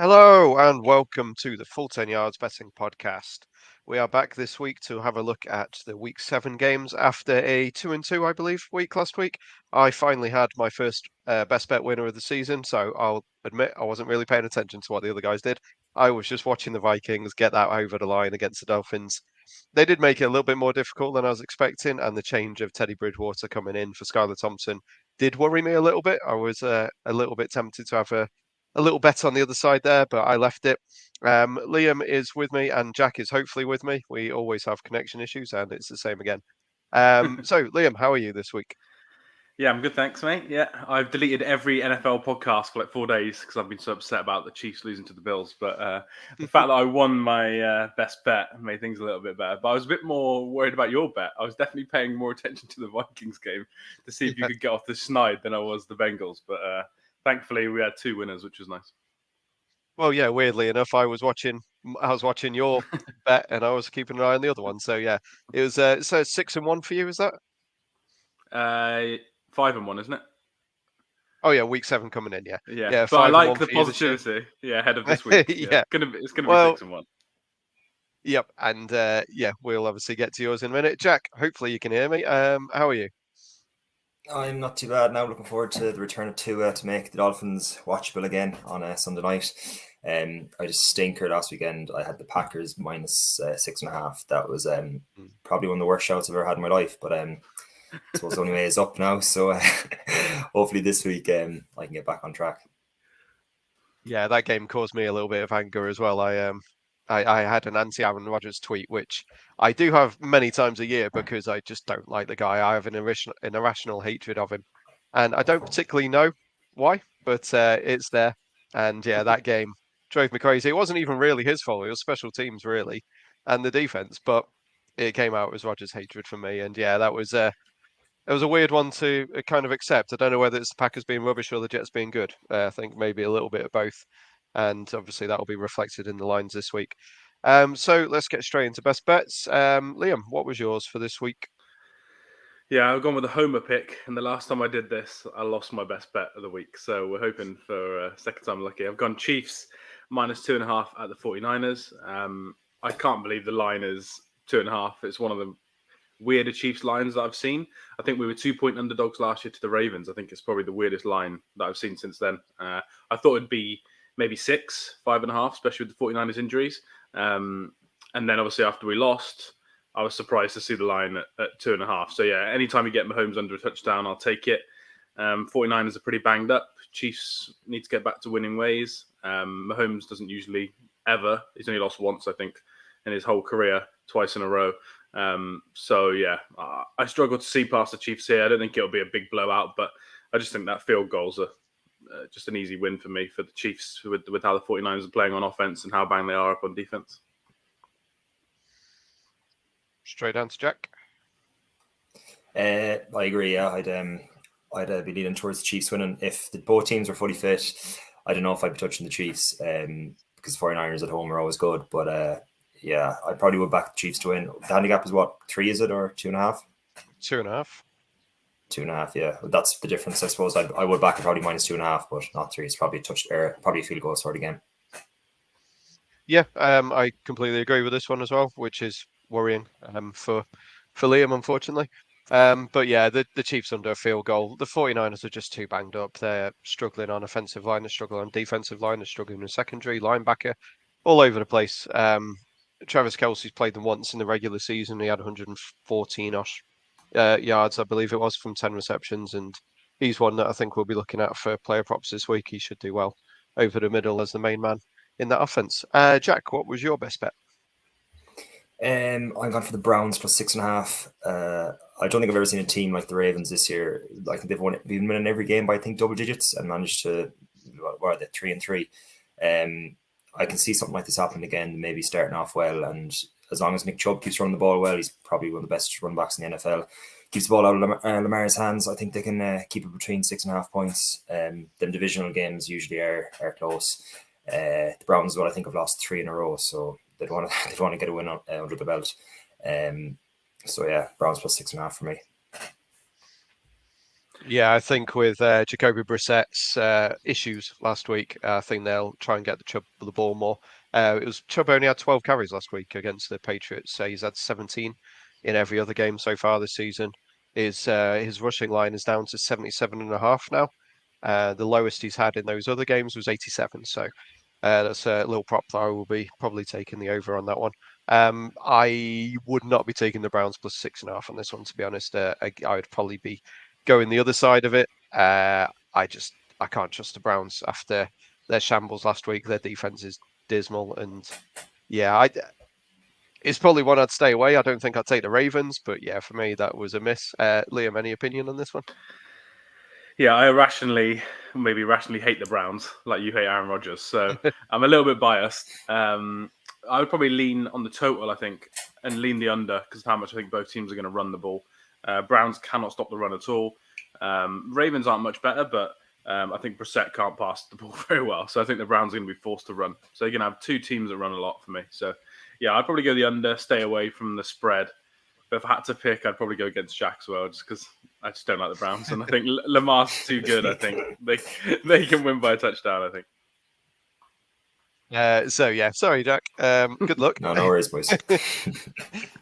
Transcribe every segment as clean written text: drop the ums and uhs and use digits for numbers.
Hello and welcome to the Full 10 Yards Betting Podcast. We are back this week to have a look at the Week 7 games after a 2-2, I believe, week last week. I finally had my first best bet winner of the season, so I'll admit I wasn't really paying attention to what the other guys did. I was just watching the Vikings get that over the line against the Dolphins. They did make it a little bit more difficult than I was expecting, and the change of Teddy Bridgewater coming in for Skylar Thompson did worry me a little bit. I was a little bit tempted to have a little bet on the other side there, but I left it. Liam is with me and Jack is hopefully with me. We always have connection issues and it's the same again. So, Liam, how are you this week? Yeah, I'm good, thanks, mate. Yeah, I've deleted every NFL podcast for like 4 days because I've been so upset about the Chiefs losing to the Bills. But the fact that I won my best bet made things a little bit better. But I was a bit more worried about your bet. I was definitely paying more attention to the Vikings game to see if you Yeah. could get off the schneid than I was the Bengals. But thankfully, we had two winners, which was nice. Well, yeah, weirdly enough, I was watching your bet and I was keeping an eye on the other one. So yeah, it was so 6-1 for you, is that? 5-1, isn't it? Oh yeah, week 7 coming in, yeah. Yeah, Yeah, but I five and like one the for you this year. positivity. Yeah, ahead of this week. Yeah, Yeah. it's gonna be Well, 6-1. yep, and yeah, we'll obviously get to yours in a minute. Jack, hopefully you can hear me. How are you? I'm not too bad now. Looking forward to the return of Tua to make the Dolphins watchable again on a Sunday night. I just stinker last weekend. I had the Packers minus 6.5. That was probably one of the worst shouts I've ever had in my life. But I suppose the only way is up now. So hopefully this week I can get back on track. Yeah, that game caused me a little bit of anger as well. I had an anti-Aaron Rodgers tweet, which I do have many times a year because I just don't like the guy. I have an irrational hatred of him, and I don't particularly know why, but it's there. And yeah, that game drove me crazy. It wasn't even really his fault. It was special teams really, and the defense, but it came out as Rodgers' hatred for me. And yeah, that was it was a weird one to kind of accept. I don't know whether it's the Packers being rubbish or the Jets being good. I think maybe a little bit of both. And obviously that will be reflected in the lines this week. So let's get straight into best bets. Liam, what was yours for this week? Yeah, I've gone with a homer pick, and the last time I did this, I lost my best bet of the week. So we're hoping for a second time lucky. I've gone Chiefs minus 2.5 at the 49ers. I can't believe the line is 2.5. It's one of the weirder Chiefs lines that I've seen. I think we were 2-point underdogs last year to the Ravens. I think it's probably the weirdest line that I've seen since then. I thought it'd be maybe 6, 5.5, especially with the 49ers injuries. And then obviously after we lost, I was surprised to see the line at 2.5. So yeah, anytime you get Mahomes under a touchdown, I'll take it. 49ers are pretty banged up. Chiefs need to get back to winning ways. Mahomes doesn't usually ever. He's only lost once, I think, in his whole career, twice in a row. So yeah, I struggle to see past the Chiefs here. I don't think it'll be a big blowout, but I just think that field goal's just an easy win for me for the Chiefs with how the 49ers are playing on offense and how bang they are up on defense. Straight down to Jack. I agree. Yeah, I'd be leaning towards the Chiefs winning. If both teams were fully fit, I don't know if I'd be touching the Chiefs because 49ers at home are always good. But yeah, I probably would back the Chiefs to win. The handicap is what, 3 is it, or 2.5? 2.5. 2.5, yeah. That's the difference, I suppose. I would back it probably minus 2.5, but not 3. It's probably probably a field goal sort of game. Yeah, I completely agree with this one as well, which is worrying for Liam, unfortunately. But yeah, the Chiefs under a field goal. The 49ers are just too banged up. They're struggling on offensive line, they're struggling on defensive line, they're struggling in secondary, linebacker, all over the place. Travis Kelce's played them once in the regular season. He had 114-osh yards, I believe it was, from 10 receptions. And he's one that I think we'll be looking at for player props this week. He should do well over the middle as the main man in that offense. Jack, what was your best bet? I'm going for the Browns plus 6.5. I don't think I've ever seen a team like the Ravens this year. I think they've been winning every game by, I think, double digits and managed to, what are they, 3-3. I can see something like this happening again, maybe starting off well. And as long as Nick Chubb keeps running the ball well, he's probably one of the best run backs in the NFL. Keeps the ball out of Lamar's hands. I think they can keep it between 6.5 points. Them divisional games usually are close. The Browns, what I think, have lost 3 in a row, so they'd want to get a win under the belt. So yeah, Browns plus 6.5 for me. Yeah, I think with Jacoby Brissett's issues last week, I think they'll try and get the ball more. Chubb only had 12 carries last week against the Patriots, so he's had 17 in every other game so far this season. His rushing line is down to 77.5 now. The lowest he's had in those other games was 87. So that's a little prop that I will be probably taking the over on that one. I would not be taking the Browns plus 6.5 on this one, to be honest. I would probably be going the other side of it. I can't trust the Browns after their shambles last week. Their defense is dismal, and yeah, it's probably one I'd stay away. I don't think I'd take the Ravens, but yeah, for me that was a miss. Liam, any opinion on this one? Yeah, I maybe rationally hate the Browns, like you hate Aaron Rodgers. So I'm a little bit biased. I would probably lean on the total, I think, and lean the under because of how much I think both teams are going to run the ball. Browns cannot stop the run at all. Ravens aren't much better, but I think Brissett can't pass the ball very well. So I think the Browns are going to be forced to run. So you're going to have two teams that run a lot for me. So yeah, I'd probably go the under, stay away from the spread. But if I had to pick, I'd probably go against Jack as well, just because I just don't like the Browns, and I think Lamar's too good. I think they can win by a touchdown. I think. So yeah, sorry, Jack. Good luck. No worries, boys.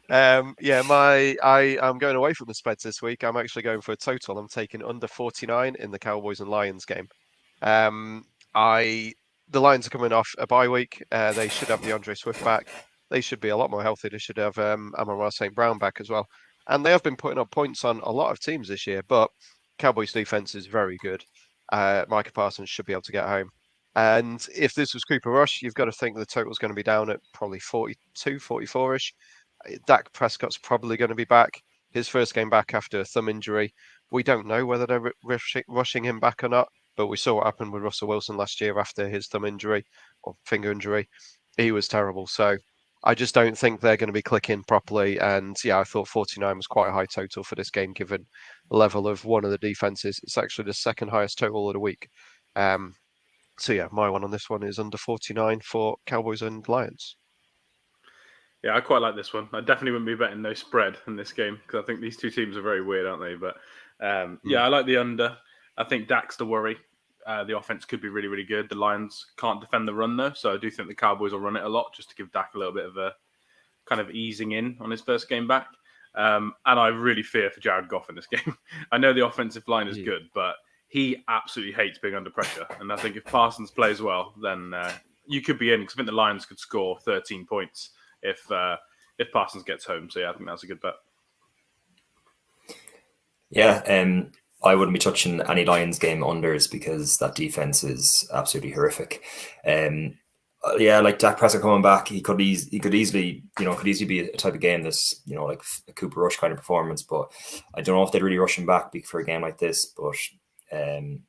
Yeah, I'm going away from the spreads this week. I'm actually going for a total. I'm taking under 49 in the Cowboys and Lions game. The Lions are coming off a bye week. They should have DeAndre Swift back. They should be a lot more healthy. They should have Amon-Ra St. Brown back as well. And they have been putting up points on a lot of teams this year, but Cowboys defense is very good. Micah Parsons should be able to get home. And if this was Cooper Rush, you've got to think the total's going to be down at probably 42, 44-ish. Dak Prescott's probably going to be back. His first game back after a thumb injury. We don't know whether they're rushing him back or not, but we saw what happened with Russell Wilson last year after his thumb injury or finger injury. He was terrible. So I just don't think they're going to be clicking properly. And yeah, I thought 49 was quite a high total for this game, given the level of one of the defenses. It's actually the second highest total of the week. So yeah, my one on this one is under 49 for Cowboys and Lions. Yeah, I quite like this one. I definitely wouldn't be betting no spread in this game because I think these two teams are very weird, aren't they? But yeah, I like the under. I think Dak's the worry. The offense could be really, really good. The Lions can't defend the run though, so I do think the Cowboys will run it a lot just to give Dak a little bit of a kind of easing in on his first game back. And I really fear for Jared Goff in this game. I know the offensive line is good, but he absolutely hates being under pressure. And I think if Parsons plays well, then you could be in because I think the Lions could score 13 points if Parsons gets home. So yeah, I think that's a good bet. Yeah, I wouldn't be touching any Lions game unders because that defense is absolutely horrific. Yeah, like Dak Prescott coming back, he could easily be a type of game that's like a Cooper Rush kind of performance. But I don't know if they'd really rush him back for a game like this. But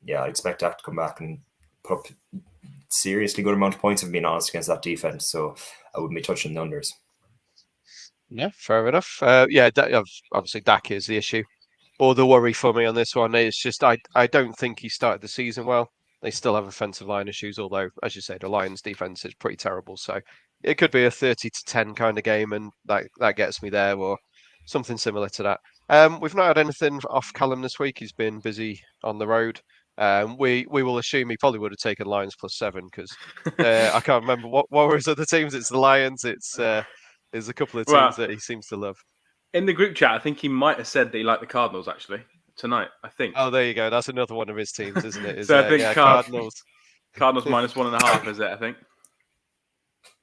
yeah, I expect Dak to come back and put up seriously good amount of points, if being honest, against that defense. So I wouldn't be touching the unders. Yeah, fair enough. Yeah, obviously Dak is the issue. Or the worry for me on this one is just I don't think he started the season well. They still have offensive line issues, although, as you say, the Lions' defense is pretty terrible. So it could be a 30-10 kind of game, and that gets me there, or something similar to that. We've not had anything off Callum this week. He's been busy on the road. We will assume he probably would have taken Lions +7 because I can't remember what were his other teams. It's the Lions. There's a couple of teams that he seems to love. In the group chat, I think he might have said that he liked the Cardinals actually tonight. I think. Oh, there you go. That's another one of his teams, isn't it? So I think Cardinals. Cardinals -1.5 is it? I think.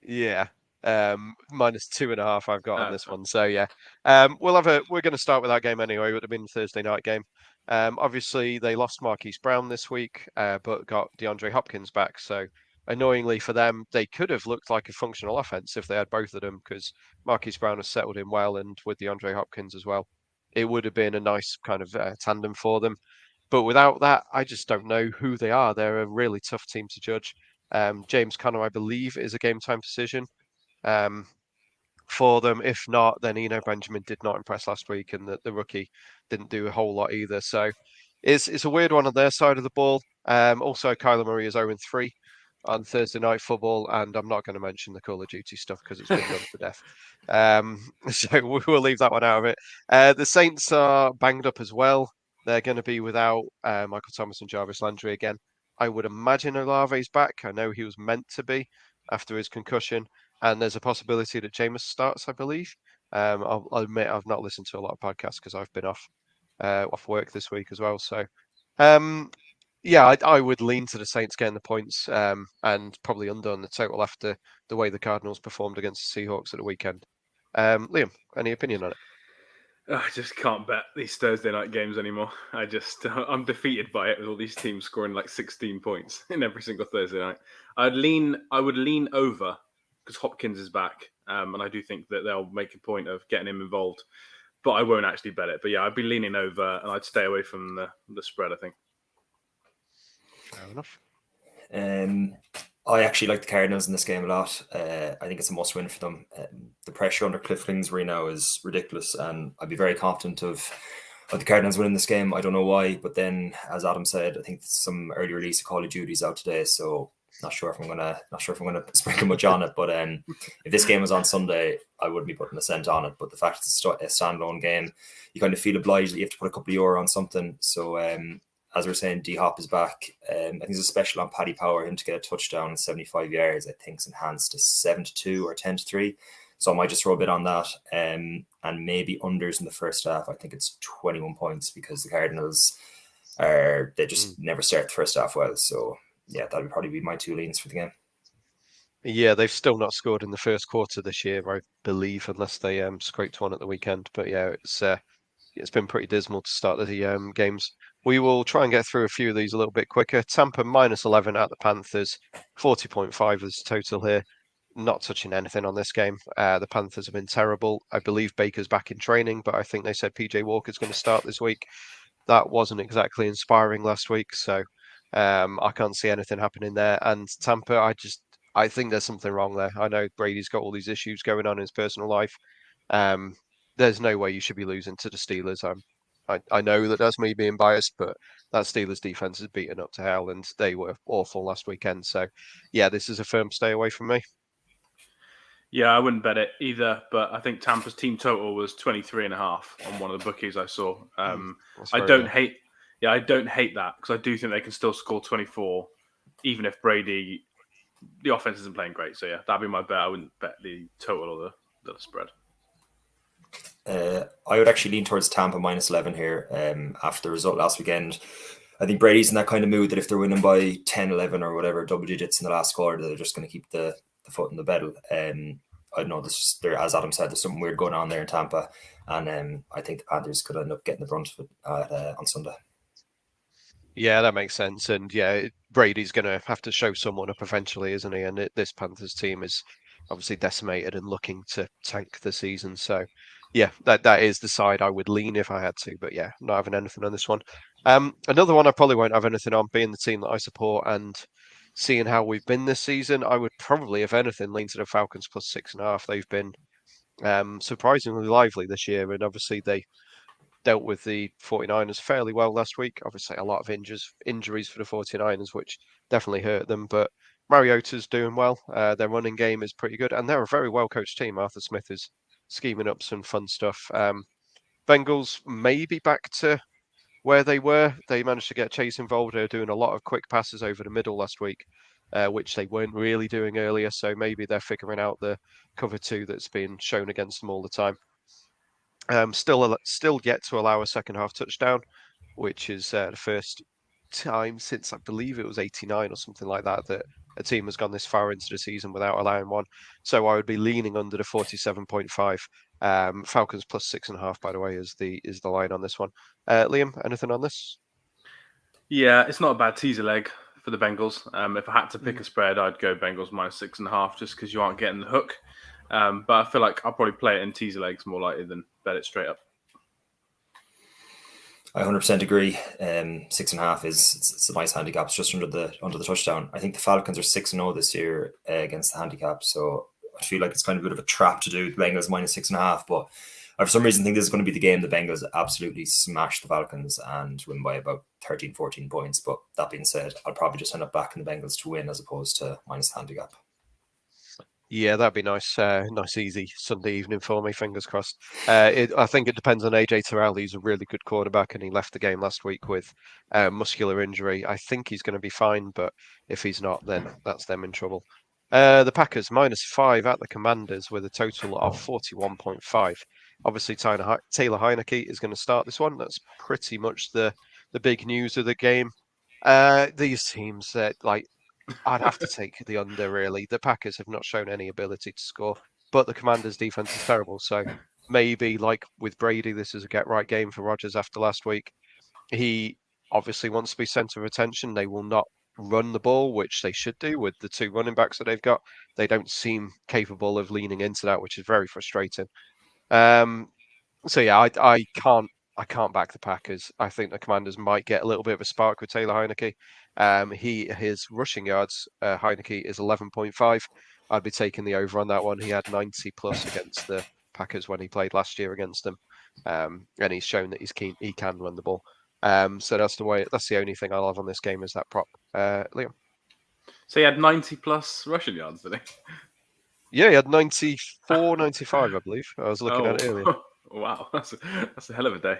Yeah. -2.5 I've got on this one. So yeah. We're going to start with that game anyway. It would have been a Thursday night game. Obviously they lost Marquise Brown this week, but got DeAndre Hopkins back. So annoyingly for them, they could have looked like a functional offense if they had both of them, because Marquise Brown has settled in well, and with DeAndre Hopkins as well, it would have been a nice kind of tandem for them. But without that, I just don't know who they are. They're a really tough team to judge. James Conner, I believe, is a game time decision for them. If not, then Benjamin did not impress last week, and the rookie didn't do a whole lot either. So it's a weird one on their side of the ball. Also, Kyler Murray is 0-3 on Thursday Night Football, and I'm not going to mention the Call of Duty stuff because it's been done to death. So we'll leave that one out of it. The Saints are banged up as well. They're going to be without Michael Thomas and Jarvis Landry again. I would imagine Olave's back. I know he was meant to be after his concussion, and there's a possibility that Jameis starts, I believe. I'll admit I've not listened to a lot of podcasts because I've been off work this week as well. So, yeah, I would lean to the Saints getting the points and probably under on the total after the way the Cardinals performed against the Seahawks at the weekend. Liam, any opinion on it? I just can't bet these Thursday night games anymore. I'm defeated by it with all these teams scoring like 16 points in every single Thursday night. I would lean over because Hopkins is back, and I do think that they'll make a point of getting him involved. But I won't actually bet it. But yeah, I'd be leaning over, and I'd stay away from the spread, I think. Fair enough. I actually like the Cardinals in this game a lot. I think it's a must-win for them. The pressure under Cliff Kingsbury now is ridiculous, and I'd be very confident of the Cardinals winning this game. I don't know why, but then, as Adam said, I think some early release of Call of Duty is out today, so not sure if I'm gonna sprinkle much on it. But if this game was on Sunday, I wouldn't be putting a cent on it. But the fact it's a standalone game, you kind of feel obliged that you have to put a couple of euro on something. So as we we're saying, D-Hop is back. I think there's a special on Paddy Power, him to get a touchdown in 75 yards, I think is enhanced to 7-2 or 10-3. So I might just throw a bit on that. And maybe unders in the first half. I think it's 21 points because the Cardinals they just never start the first half well. So yeah, that would probably be my two leans for the game. Yeah, they've still not scored in the first quarter this year, I believe, unless they scraped one at the weekend. But yeah, it's been pretty dismal to start the games. We will try and get through a few of these a little bit quicker. Tampa -11 at the Panthers, 40.5 is total here. Not touching anything on this game. The Panthers have been terrible. I believe Baker's back in training, but I think they said PJ Walker's going to start this week. That wasn't exactly inspiring last week, so I can't see anything happening there. And Tampa, I think there's something wrong there. I know Brady's got all these issues going on in his personal life. There's no way you should be losing to the Steelers. I know that that's me being biased, but that Steelers defense is beaten up to hell, and they were awful last weekend. So, yeah, this is a firm stay away from me. Yeah, I wouldn't bet it either, but I think Tampa's team total was 23.5 on one of the bookies I saw. I don't hate that because I do think they can still score 24, even if Brady, the offense isn't playing great. So yeah, that'd be my bet. I wouldn't bet the total or the spread. I would actually lean towards Tampa -11 here after the result last weekend. I think Brady's in that kind of mood that if they're winning by 10, 11 or whatever, double digits in the last quarter, they're just going to keep the foot in the pedal. I know there, as Adam said, there's something weird going on there in Tampa, and I think the Panthers could end up getting the brunt of it on Sunday. Yeah, that makes sense. And yeah, Brady's going to have to show someone up eventually, isn't he? And this Panthers team is obviously decimated and looking to tank the season. So yeah, that is the side I would lean if I had to. But yeah, not having anything on this one. Another one I probably won't have anything on, being the team that I support and seeing how we've been this season. I would probably, if anything, lean to the Falcons +6.5. They've been surprisingly lively this year, and obviously they dealt with the 49ers fairly well last week. Obviously, a lot of injuries for the 49ers, which definitely hurt them. But Mariota's doing well. Their running game is pretty good, and they're a very well-coached team. Arthur Smith is scheming up some fun stuff. Bengals may be back to where they were. They managed to get Chase involved. They were doing a lot of quick passes over the middle last week, which they weren't really doing earlier. So maybe they're figuring out the cover two that's been shown against them all the time. Still yet to allow a second half touchdown, which is the first time since I believe it was 89 or something like that a team has gone this far into the season without allowing one. So I would be leaning under the 47.5. Falcons +6.5, by the way, is the line on this one. Liam, anything on this? Yeah, it's not a bad teaser leg for the Bengals. If I had to pick a spread, I'd go Bengals -6.5 just because you aren't getting the hook. But I feel like I'll probably play it in teaser legs more likely than bet it straight up. I 100% agree. 6.5 it's a nice handicap. It's just under the touchdown. I think the Falcons are 6-0 this year against the handicap. So I feel like it's kind of a bit of a trap to do the Bengals -6.5. But I for some reason think this is going to be the game the Bengals absolutely smash the Falcons and win by about 13, 14 points. But that being said, I'll probably just end up backing the Bengals to win as opposed to minus the handicap. Yeah, that'd be nice. Nice, easy Sunday evening for me. Fingers crossed. I think it depends on AJ Terrell. He's a really good quarterback, and he left the game last week with muscular injury. I think he's going to be fine, but if he's not, then that's them in trouble. The Packers -5 at the Commanders with a total of 41.5. Obviously, Taylor Heineke is going to start this one. That's pretty much the big news of the game. These teams, I'd have to take the under, really. The Packers have not shown any ability to score, but the Commanders' defense is terrible. So maybe, like with Brady, this is a get right game for Rodgers after last week. He obviously wants to be centre of attention. They will not run the ball, which they should do with the two running backs that they've got. They don't seem capable of leaning into that, which is very frustrating. Um, so yeah, I can't back the Packers. I think the Commanders might get a little bit of a spark with Taylor Heineke. His rushing yards, Heineke is 11.5. I'd be taking the over on that one. He had 90 plus against the Packers when he played last year against them, and he's shown that he can run the ball. So that's the way. That's the only thing I'll have on this game is that prop. Liam. So he had 90 plus rushing yards, did he? Yeah, he had 94, 95, I believe. I was looking at it earlier. Wow, that's a hell of a day.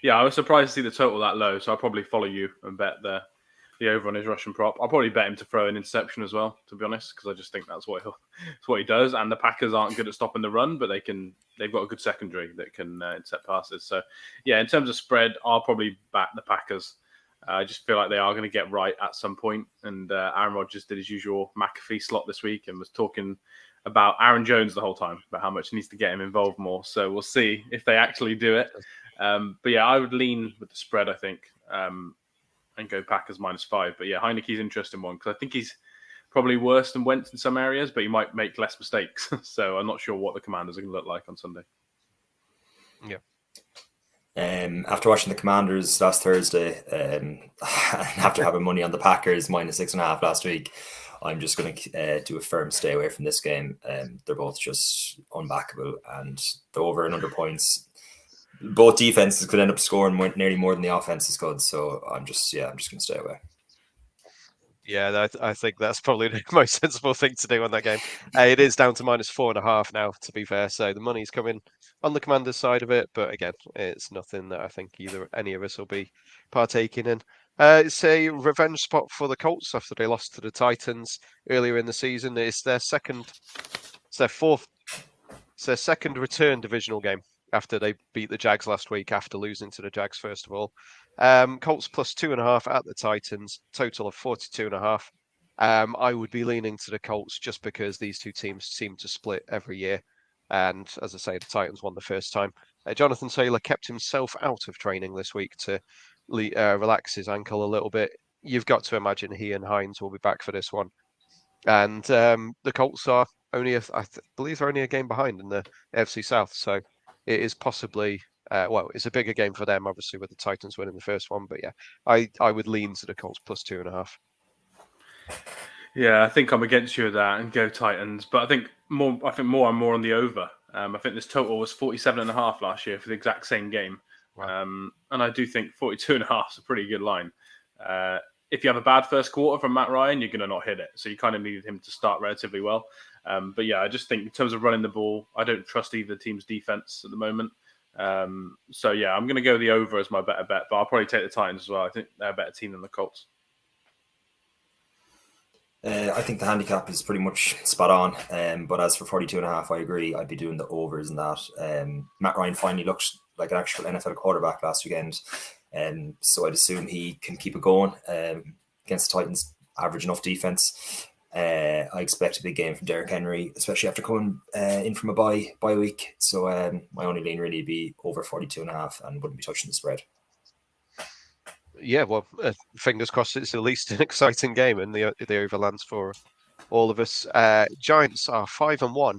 Yeah, I was surprised to see the total that low, so I'll probably follow you and bet the over on his Russian prop. I'll probably bet him to throw an interception as well, to be honest, because I just think that's what he does. And the Packers aren't good at stopping the run, but they've got a good secondary that can intercept passes. So yeah, in terms of spread, I'll probably back the Packers. I just feel like they are going to get right at some point. And Aaron Rodgers did his usual McAfee slot this week and was talking about Aaron Jones the whole time, about how much he needs to get him involved more. So we'll see if they actually do it. But yeah, I would lean with the spread, I think, and go Packers -5. But yeah, Heineke's an interesting one because I think he's probably worse than Wentz in some areas, but he might make less mistakes. So I'm not sure what the Commanders are going to look like on Sunday. Yeah. After watching the Commanders last Thursday, after having money on the Packers -6.5 last week, I'm just going to do a firm stay away from this game. They're both just unbackable, and the over and under points, both defenses could end up scoring nearly more than the offenses could. So I'm just going to stay away. Yeah, I think that's probably the most sensible thing to do on that game. It is down to -4.5 now, to be fair. So the money's coming on the Commanders' side of it, but again, it's nothing that I think any of us will be partaking in. It's a revenge spot for the Colts after they lost to the Titans earlier in the season. It's their second return divisional game after they beat the Jags last week after losing to the Jags first of all. Colts +2.5 at the Titans, total of 42.5. I would be leaning to the Colts just because these two teams seem to split every year. And as I say, the Titans won the first time. Jonathan Taylor kept himself out of training this week to relax his ankle a little bit. You've got to imagine he and Hines will be back for this one. And the Colts are only, I believe they're only a game behind in the AFC South. So it is possibly, it's a bigger game for them, obviously, with the Titans winning the first one. But yeah, I would lean to the Colts +2.5. Yeah, I think I'm against you with that and go Titans. But I think more I'm more on the over. I think this total was 47.5 last year for the exact same game. Wow. And I do think 42.5 is a pretty good line. If you have a bad first quarter from Matt Ryan, you're going to not hit it. So you kind of need him to start relatively well. But yeah, I just think in terms of running the ball, I don't trust either team's defense at the moment. So yeah, I'm going to go the over as my better bet, but I'll probably take the Titans as well. I think they're a better team than the Colts. I think the handicap is pretty much spot on. But as for 42.5, I agree. I'd be doing the overs in that. Matt Ryan finally looked like an actual NFL quarterback last weekend. So I'd assume he can keep it going against the Titans' average enough defense. I expect a big game from Derrick Henry, especially after coming in from a bye week. So my only lane really would be over 42.5 and wouldn't be touching the spread. Yeah, well, fingers crossed it's at least an exciting game and the overlands for all of us. Giants are 5-1,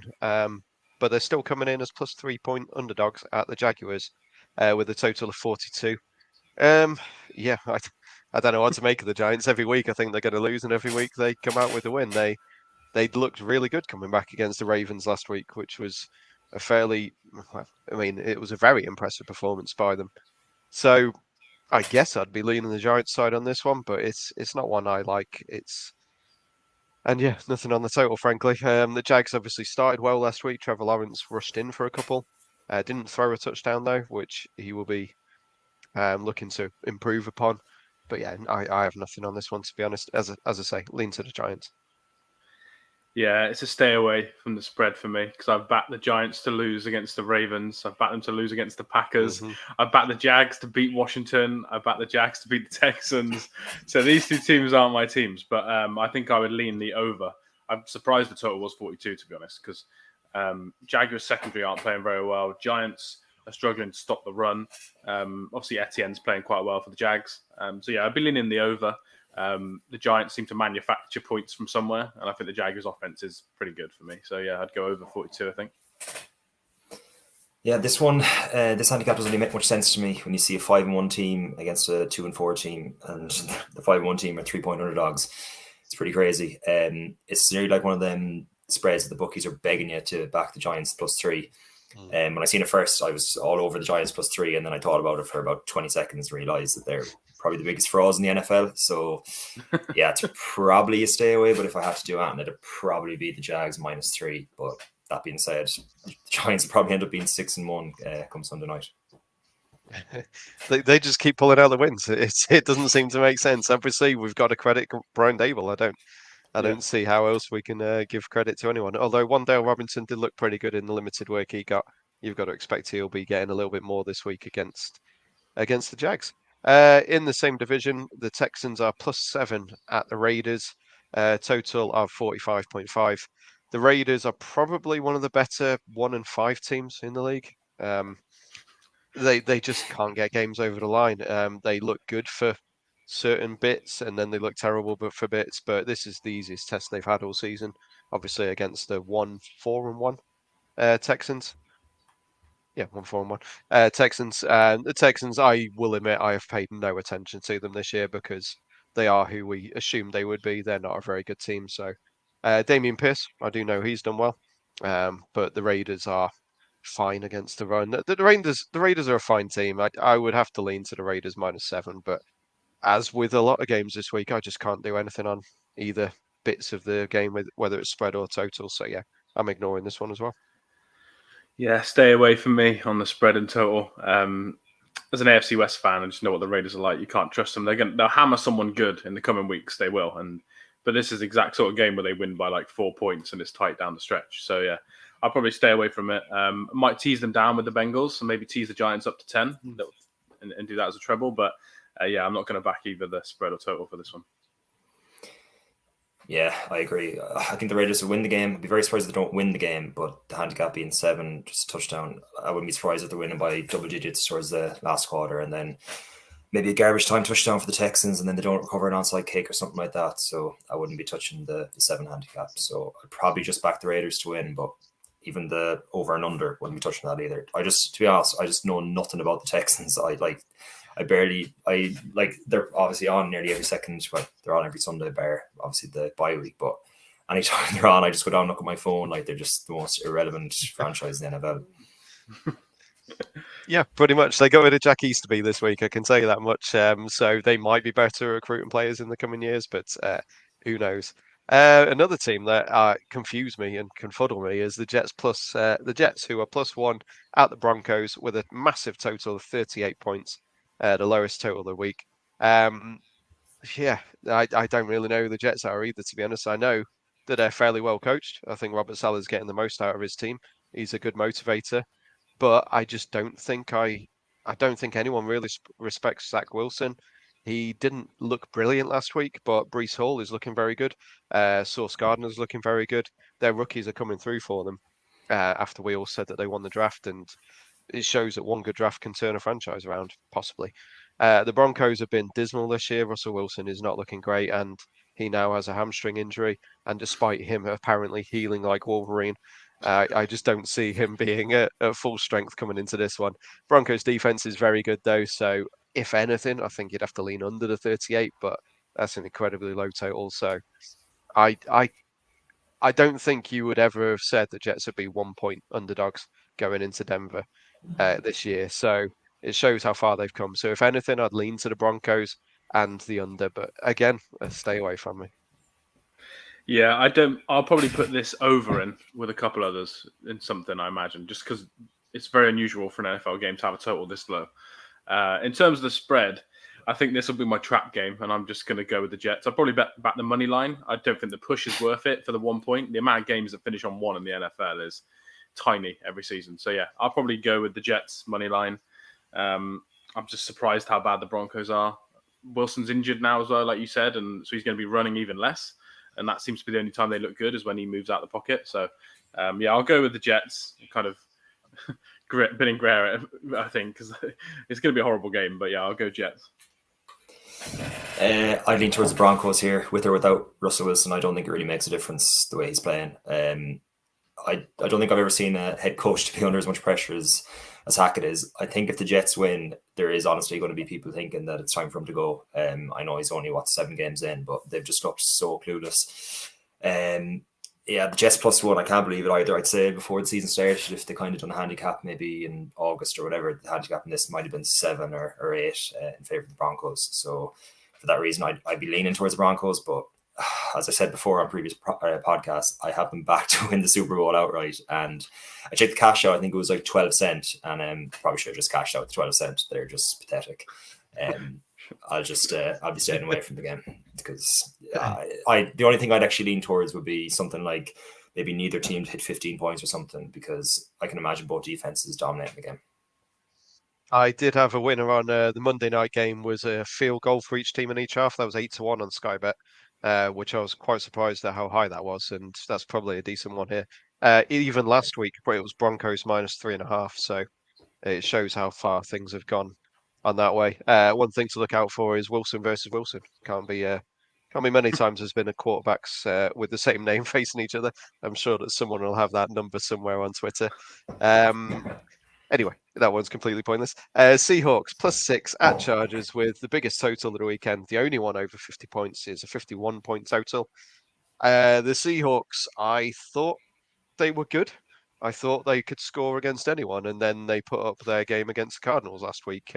but they're still coming in as +3-point underdogs at the Jaguars with a total of 42. Yeah, I don't know what to make of the Giants. Every week I think they're going to lose, and every week they come out with a win. They looked really good coming back against the Ravens last week, which was it was a very impressive performance by them. So I guess I'd be leaning the Giants side on this one, but it's not one I like. And yeah, nothing on the total, frankly. The Jags obviously started well last week. Trevor Lawrence rushed in for a couple. Didn't throw a touchdown though, which he will be looking to improve upon. But yeah, I have nothing on this one, to be honest. As I say, lean to the Giants. Yeah, it's a stay away from the spread for me because I've backed the Giants to lose against the Ravens. I've backed them to lose against the Packers. I've backed the Jags to beat Washington. I've backed the Jags to beat the Texans. So these two teams aren't my teams, but I think I would lean the over. I'm surprised the total was 42, to be honest, because Jaguars secondary aren't playing very well. Giants are struggling to stop the run. Obviously, Etienne's playing quite well for the Jags. So yeah, I'd be leaning the over. The Giants seem to manufacture points from somewhere, and I think the Jaguars' offense is pretty good for me. So yeah, I'd go over 42, I think. Yeah, this one, this handicap doesn't really make much sense to me when you see a 5-1 team against a 2-4 team, and the 5-1 team are 3-point underdogs. It's pretty crazy. It's nearly like one of them spreads that the bookies are begging you to back the Giants +3. When I seen it first, I was all over the Giants +3, and then I thought about it for about 20 seconds and realised that they're probably the biggest frauds in the NFL. So yeah, it's probably a stay away, but if I had to do it, it'd probably be the Jags -3. But that being said, the Giants will probably end up being 6-1 come Sunday night. They just keep pulling out the wins. It doesn't seem to make sense. Obviously, we've got to credit Brian Dable. I don't see how else we can give credit to anyone. Although Wan'Dale Robinson did look pretty good in the limited work he got. You've got to expect he'll be getting a little bit more this week against the Jags. In the same division, the Texans are +7 at the Raiders, total of 45.5. The Raiders are probably one of the better 1-5 teams in the league. They just can't get games over the line. They look good for certain bits, and then they look terrible but for bits. But this is the easiest test they've had all season, obviously against the 1-4-1 Texans. Yeah, 1-4-1 Texans. The Texans, I will admit, I have paid no attention to them this year because they are who we assumed they would be. They're not a very good team. So Damian Pierce, I do know he's done well, but the Raiders are fine against the run. The Raiders are a fine team. I would have to lean to the Raiders -7, but as with a lot of games this week, I just can't do anything on either bits of the game, whether it's spread or total. So yeah, I'm ignoring this one as well. Yeah, stay away from me on the spread and total. As an AFC West fan, I just know what the Raiders are like. You can't trust them. They'll hammer someone good in the coming weeks. They will. But this is the exact sort of game where they win by like 4 points and it's tight down the stretch. So yeah, I'll probably stay away from it. Might tease them down with the Bengals and maybe tease the Giants up to 10 and do that as a treble. But yeah, I'm not going to back either the spread or total for this one. Yeah, I agree. I think the Raiders will win the game. I'd be very surprised if they don't win the game, but the handicap being 7, just a touchdown, I wouldn't be surprised if they're winning by double digits towards the last quarter, and then maybe a garbage time touchdown for the Texans, and then they don't recover an onside kick or something like that. So I wouldn't be touching the 7 handicap. So I'd probably just back the Raiders to win, but even the over and under wouldn't be touching that either. To be honest, I just know nothing about the Texans. They're obviously on nearly every second, but they're on every Sunday bar, obviously the bye week. But anytime they're on, I just go down and look at my phone. Like, they're just the most irrelevant franchise in the NFL. Yeah, pretty much. They got rid of Jack Easterby this week, I can tell you that much. So they might be better recruiting players in the coming years, but who knows? Another team that confuse me and confuddle me is the Jets the Jets, who are +1 at the Broncos with a massive total of 38 points, the lowest total of the week. Yeah, I don't really know who the Jets are either, to be honest. I know that they're fairly well coached. I think Robert Saleh's getting the most out of his team. He's a good motivator, but I just don't think I don't think anyone really respects Zach Wilson. He didn't look brilliant last week, but Breece Hall is looking very good. Sauce Gardner's looking very good. Their rookies are coming through for them after we all said that they won the draft, and it shows that one good draft can turn a franchise around, possibly. The Broncos have been dismal this year. Russell Wilson is not looking great, and he now has a hamstring injury. And despite him apparently healing like Wolverine, I just don't see him being at full strength coming into this one. Broncos defense is very good though, so if anything, I think you'd have to lean under the 38, but that's an incredibly low total. So I don't think you would ever have said the Jets would be 1 point underdogs going into Denver this year. So it shows how far they've come. So if anything, I'd lean to the Broncos and the under, but again, stay away from me. Yeah, I don't. I'll probably put this over in with a couple others in something, I imagine, just because it's very unusual for an NFL game to have a total this low. In terms of the spread, I think this will be my trap game, and I'm just going to go with the Jets. I'll probably bet back the money line. I don't think the push is worth it for the 1 point. The amount of games that finish on one in the NFL is tiny every season. So yeah, I'll probably go with the Jets money line. I'm just surprised how bad the Broncos are. Wilson's injured now as well, like you said, and so he's going to be running even less. And that seems to be the only time they look good is when he moves out the pocket. So yeah, I'll go with the Jets. Kind of bidding Guerra, I think, because it's going to be a horrible game. But yeah, I'll go Jets. I lean towards the Broncos here, with or without Russell Wilson. I don't think it really makes a difference the way he's playing. I don't think I've ever seen a head coach to be under as much pressure as Hackett is. I think if the Jets win, there is honestly going to be people thinking that it's time for him to go. I know he's only 7 games in, but they've just looked so clueless. Yeah, the Jets +1, I can't believe it either. I'd say before the season started, if they kind of done a handicap maybe in August or whatever, the handicap in this might have been 7 or 8 in favor of the Broncos. So for that reason, I'd be leaning towards the Broncos. But as I said before on previous podcasts, I have them back to win the Super Bowl outright. And I checked the cash out. I think it was like 12 cents, and probably should have just cashed out the 12 cents. They're just pathetic. I'll be staying away from the game because the only thing I'd actually lean towards would be something like maybe neither team to hit 15 points or something, because I can imagine both defenses dominating the game. I did have a winner on the Monday night game, was a field goal for each team in each half. That was 8-1 on Sky Bet, which I was quite surprised at how high that was, and that's probably a decent one here. Even last week, it was Broncos -3.5, so it shows how far things have gone on that way. One thing to look out for is Wilson versus Wilson. Can't be many times there's been a quarterbacks with the same name facing each other. I'm sure that someone will have that number somewhere on Twitter. Anyway, that one's completely pointless. Seahawks +6 at Chargers with the biggest total of the weekend. The only one over 50 points is a 51-point total. The Seahawks, I thought they were good. I thought they could score against anyone, and then they put up their game against the Cardinals last week.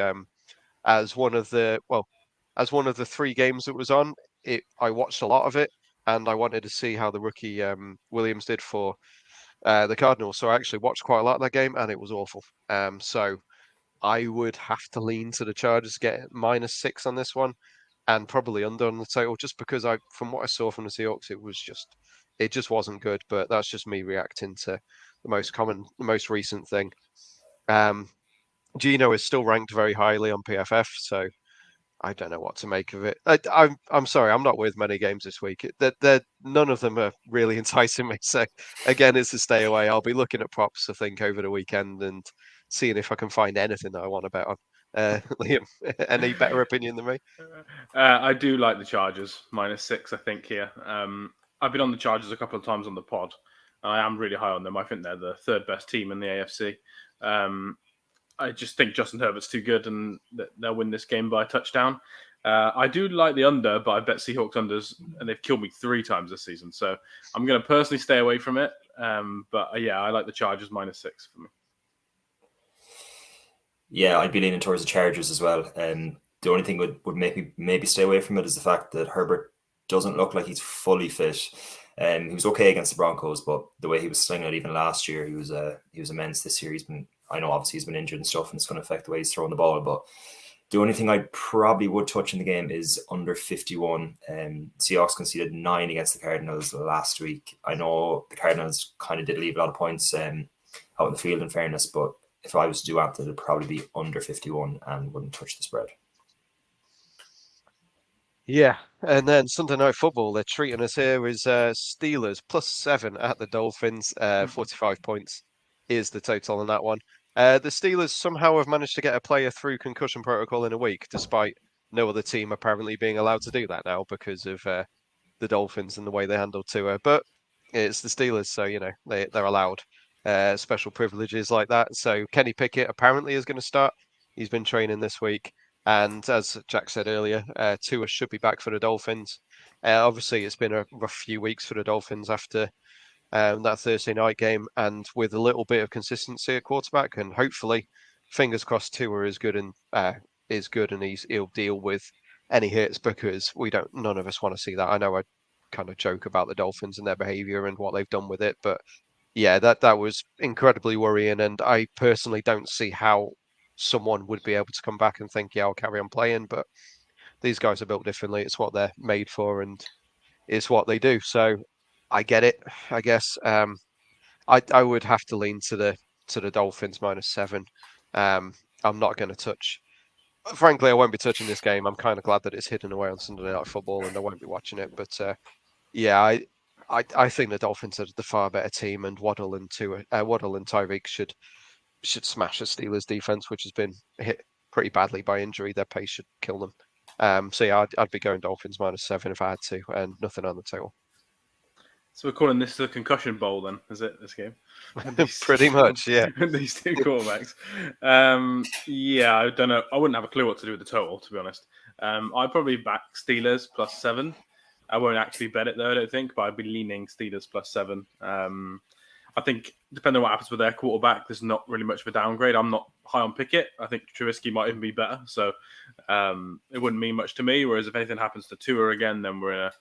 As one of the 3 games that was on, I watched a lot of it, and I wanted to see how the rookie Williams did for the Cardinals. So I actually watched quite a lot of that game, and it was awful. So I would have to lean to the Chargers to get -6 on this one, and probably under on the total, just because from what I saw from the Seahawks, it just wasn't good. But that's just me reacting to the most recent thing. Gino is still ranked very highly on PFF, so I don't know what to make of it. I'm sorry, I'm not with many games this week. None of them are really enticing me. So again, it's a stay away. I'll be looking at props, I think, over the weekend and seeing if I can find anything that I want to bet on. Liam, any better opinion than me? I do like the Chargers -6. I think here. I've been on the Chargers a couple of times on the pod. I am really high on them. I think they're the 3rd best team in the AFC. I just think Justin Herbert's too good, and they'll win this game by a touchdown. I do like the under, but I bet Seahawks unders, and they've killed me 3 times this season. So I'm going to personally stay away from it. But yeah, I like the Chargers -6 for me. Yeah, I'd be leaning towards the Chargers as well. The only thing would make me maybe stay away from it is the fact that Herbert doesn't look like he's fully fit. He was okay against the Broncos, but the way he was slinging it even last year, he was immense this year. I know obviously he's been injured and stuff, and it's going to affect the way he's throwing the ball. But the only thing I probably would touch in the game is under 51. Seahawks conceded 9 against the Cardinals last week. I know the Cardinals kind of did leave a lot of points out in the field, in fairness, but if I was to do anything, it'd probably be under 51 and wouldn't touch the spread. Yeah, and then Sunday Night Football, they're treating us here is Steelers +7 at the Dolphins. 45 points is the total on that one. The Steelers somehow have managed to get a player through concussion protocol in a week, despite no other team apparently being allowed to do that now because of the Dolphins and the way they handled Tua. But it's the Steelers, so they're allowed special privileges like that. So Kenny Pickett apparently is going to start. He's been training this week. And as Jack said earlier, Tua should be back for the Dolphins. Obviously, it's been a rough few weeks for the Dolphins after that Thursday night game, and with a little bit of consistency at quarterback, and hopefully, fingers crossed, Tua is good and he'll deal with any hits, because none of us want to see that. I know kind of joke about the Dolphins and their behaviour and what they've done with it. But yeah, that was incredibly worrying, and I personally don't see how someone would be able to come back and think, yeah, I'll carry on playing. But these guys are built differently. It's what they're made for, and it's what they do. So I get it, I guess. I would have to lean to the Dolphins -7. I'm not going to touch. Frankly, I won't be touching this game. I'm kind of glad that it's hidden away on Sunday Night Football, and I won't be watching it. But yeah, I think the Dolphins are the far better team, and Waddle and Tyreek should smash the Steelers defense, which has been hit pretty badly by injury. Their pace should kill them. So yeah, I'd be going Dolphins -7 if I had to, and nothing on the table. So we're calling this the concussion bowl, then, is it? This game, Pretty much, yeah. These two quarterbacks. Yeah, I don't know. I wouldn't have a clue what to do with the total, to be honest. I'd probably back Steelers +7. I won't actually bet it though, I don't think, but I'd be leaning Steelers +7. I think depending on what happens with their quarterback, there's not really much of a downgrade. I'm not high on Pickett. I think Trubisky might even be better, so it wouldn't mean much to me. Whereas if anything happens to Tua again, then we're in a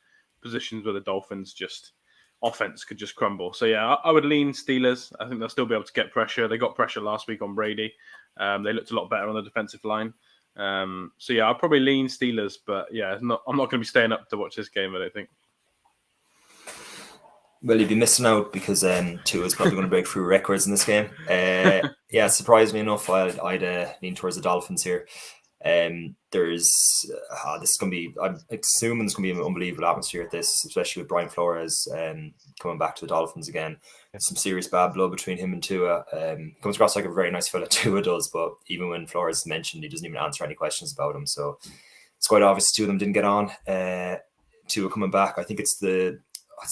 positions where the Dolphins just offense could just crumble. So yeah, I would lean Steelers. I think they'll still be able to get pressure. They got pressure last week on Brady. They looked a lot better on the defensive line. So yeah, I'll probably lean Steelers, but yeah, I'm not going to be staying up to watch this game, I don't think. Well, you'd be missing out because Tua is probably going to break through records in this game. Yeah, surprisingly enough, I'd lean towards the Dolphins here. This is going to be, I'm assuming it's going to be an unbelievable atmosphere at this, especially with Brian Flores coming back to the Dolphins again. Some serious bad blood between him and Tua. Comes across like a very nice fella, Tua does, but even when Flores mentioned, he doesn't even answer any questions about him. So it's quite obvious two of them didn't get on. Tua coming back, I think it's the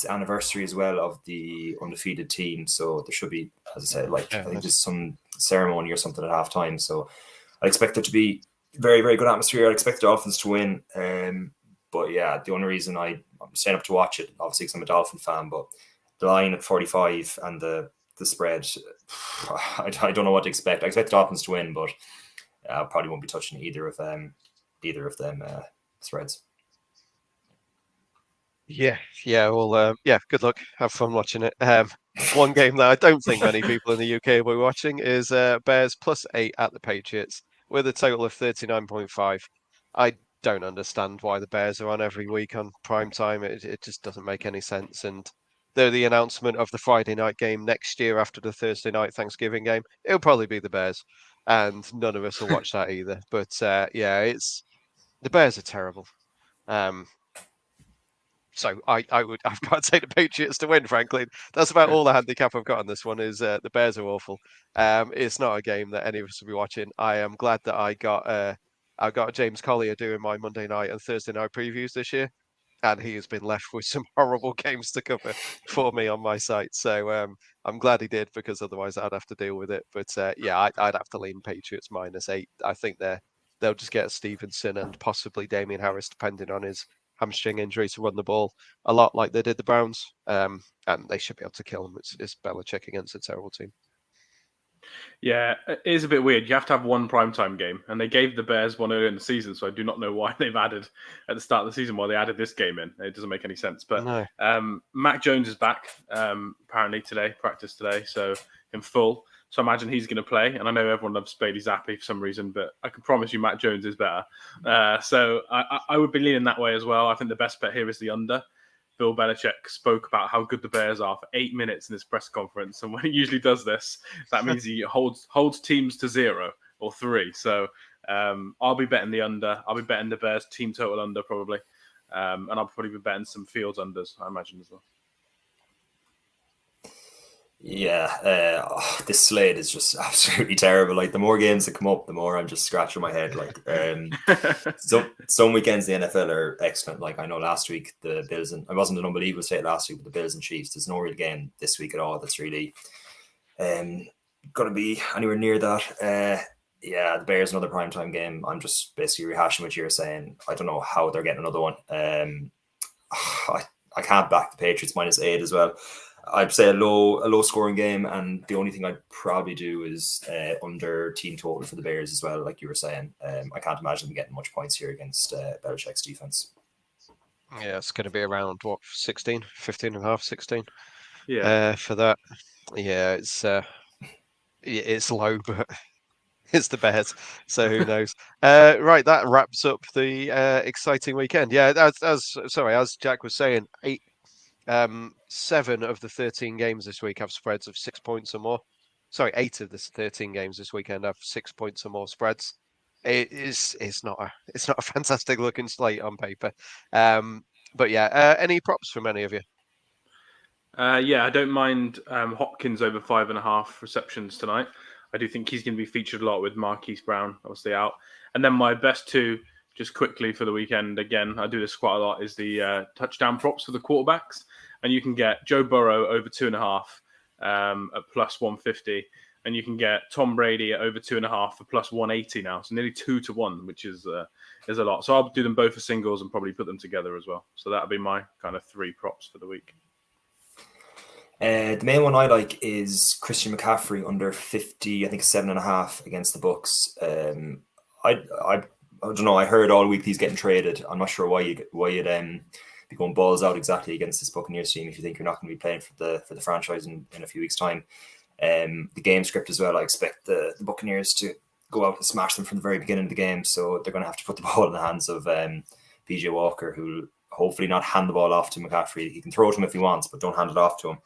anniversary as well of the undefeated team. So there should be, as I said, I think there's some ceremony or something at halftime. So I expect there to be very, very good atmosphere. I expect the Dolphins to win. But yeah, the only reason I'm staying up to watch it, obviously because I'm a Dolphin fan, but the line at 45 and the spread, I don't know what to expect. I expect the Dolphins to win, but I probably won't be touching either of them spreads. Yeah. Well, good luck. Have fun watching it. One game that I don't think many people in the UK will be watching is Bears +8 at the Patriots with a total of 39.5. I don't understand why the Bears are on every week on prime time. It just doesn't make any sense. And the announcement of the Friday night game next year after the Thursday night Thanksgiving game, it'll probably be the Bears, and none of us will watch that either. But the Bears are terrible. So I've got to take the Patriots to win, frankly. That's about all the handicap I've got on this one is the Bears are awful. It's not a game that any of us will be watching. I am glad that I got James Collier doing my Monday night and Thursday night previews this year, and he has been left with some horrible games to cover for me on my site. So I'm glad he did, because otherwise I'd have to deal with it. But I'd have to lean Patriots -8. I think they'll just get Stevenson and possibly Damian Harris, depending on his hamstring injury, to run the ball a lot like they did the Browns, and they should be able to kill them. It's Belichick against a terrible team. Yeah, it is a bit weird. You have to have one primetime game, and they gave the Bears one earlier in the season, so I do not know why they've added at the start of the season why they added this game in. It doesn't make any sense. But no. Mac Jones is back apparently today, practice today, so in full. So I imagine he's going to play, and I know everyone loves Bailey Zappi for some reason, but I can promise you Mac Jones is better. So I would be leaning that way as well. I think the best bet here is the under. Bill Belichick spoke about how good the Bears are for 8 minutes in his press conference. And when he usually does this, that means he holds teams to 0 or 3. So I'll be betting the under. I'll be betting the Bears team total under probably. And I'll probably be betting some Fields unders, I imagine, as well. Yeah, this slate is just absolutely terrible. Like, the more games that come up, the more I'm just scratching my head. Like, some weekends in the NFL are excellent. Like, I know last week the Bills, and it wasn't an unbelievable slate last week, but the Bills and Chiefs. There's no real game this week at all that's really going to be anywhere near that. The Bears another primetime game. I'm just basically rehashing what you're saying. I don't know how they're getting another one. I can't back the Patriots -8 as well. I'd say a low scoring game, and the only thing I'd probably do is under team total for the Bears as well, like you were saying. I can't imagine them getting much points here against Belichick's defense. Yeah, it's going to be around what 16, 15 and a half, 16. Yeah. For that. Yeah, it's low, but it's the Bears, so who knows? Right, that wraps up the exciting weekend. Yeah, as Jack was saying, 7 of the 13 games this week have spreads of 6 points or more. Sorry, 8 of the 13 games this weekend have 6 points or more spreads. It's not a fantastic looking slate on paper. But yeah, any props from any of you? Yeah, I don't mind Hopkins over 5.5 receptions tonight. I do think he's going to be featured a lot with Marquise Brown obviously out. And then my best two, just quickly for the weekend, again, I do this quite a lot, is the touchdown props for the quarterbacks. And you can get Joe Burrow over 2.5 at plus 150. And you can get Tom Brady at over 2.5 for plus 180 now. So nearly 2-1, which is a lot. So I'll do them both for singles and probably put them together as well. So that'll be my kind of 3 props for the week. The main one I like is Christian McCaffrey under 50, I think 7.5 against the Bucks. I don't know. I heard all week he's getting traded. I'm not sure why you'd be going balls out exactly against this Buccaneers team if you think you're not going to be playing for the franchise in a few weeks' time. The game script as well. I expect the Buccaneers to go out and smash them from the very beginning of the game, so they're going to have to put the ball in the hands of PJ Walker, who hopefully not hand the ball off to McCaffrey. He can throw to him if he wants, but don't hand it off to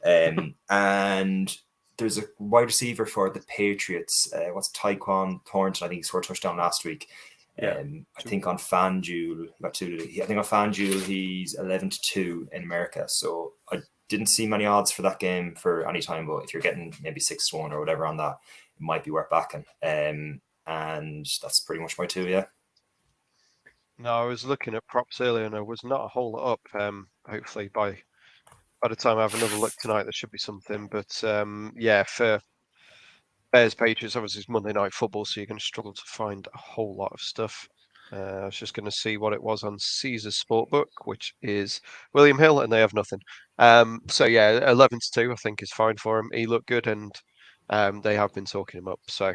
him. And there's a wide receiver for the Patriots. What's Tyquan Thornton? I think he scored a touchdown last week. Yeah. I think on FanDuel, he's 11-2 in America. So I didn't see many odds for that game for any time, but if you're getting maybe 6-1 or whatever on that, it might be worth backing. And that's pretty much my two, yeah. No, I was looking at props earlier and there was not a whole lot up. Hopefully by the time I have another look tonight, there should be something. But yeah, for Bears Patriots, obviously it's Monday Night Football, so you're going to struggle to find a whole lot of stuff. I was just going to see what it was on Caesar Sportbook, which is William Hill, and they have nothing. So yeah, 11-2, I think is fine for him. He looked good, and they have been talking him up. So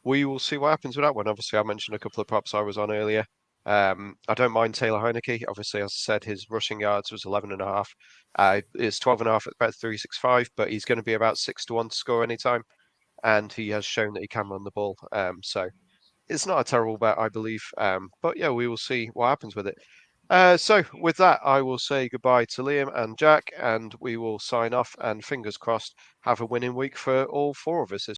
we will see what happens with that one. Obviously, I mentioned a couple of props I was on earlier. I don't mind Taylor Heineke. Obviously, as I said, his rushing yards was 11.5. It's 12.5 at bet 365, but he's going to be about 6-1 to score anytime, and he has shown that he can run the ball. So it's not a terrible bet, I believe. But yeah, we will see what happens with it. So with that, I will say goodbye to Liam and Jack, and we will sign off. And fingers crossed, have a winning week for all 4 of us.